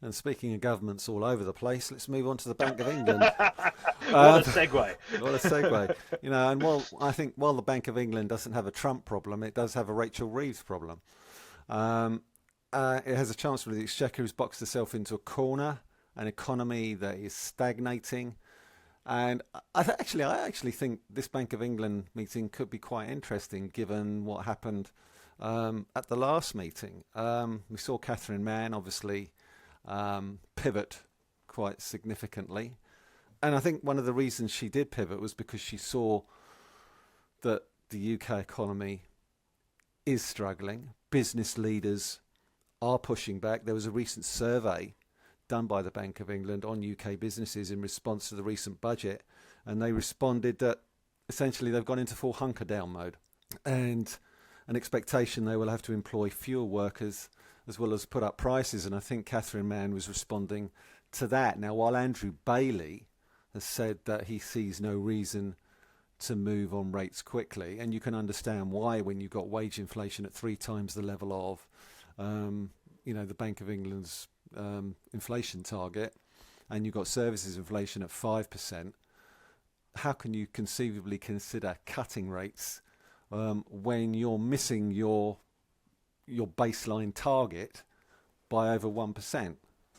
And speaking of governments all over the place, let's move on to the Bank of England. What Um, a segue. what a segue. And while I think while the Bank of England doesn't have a Trump problem, it does have a Rachel Reeves problem. Um, it has a chancellor of the exchequer who's boxed herself into a corner, an economy that is stagnating. And I actually think this Bank of England meeting could be quite interesting given what happened at the last meeting. We saw Catherine Mann obviously pivot quite significantly. And I think one of the reasons she did pivot was because she saw that the UK economy is struggling. Business leaders are pushing back. There was a recent survey done by the Bank of England on UK businesses in response to the recent budget, and they responded that essentially they've gone into full hunker down mode and an expectation they will have to employ fewer workers as well as put up prices. And I think Catherine Mann was responding to that. Now, while Andrew Bailey has said that he sees no reason to move on rates quickly, and you can understand why when you've got wage inflation at 3 times the level of the Bank of England's inflation target, and you've got services inflation at 5%, how can you conceivably consider cutting rates when you're missing your baseline target by over 1%?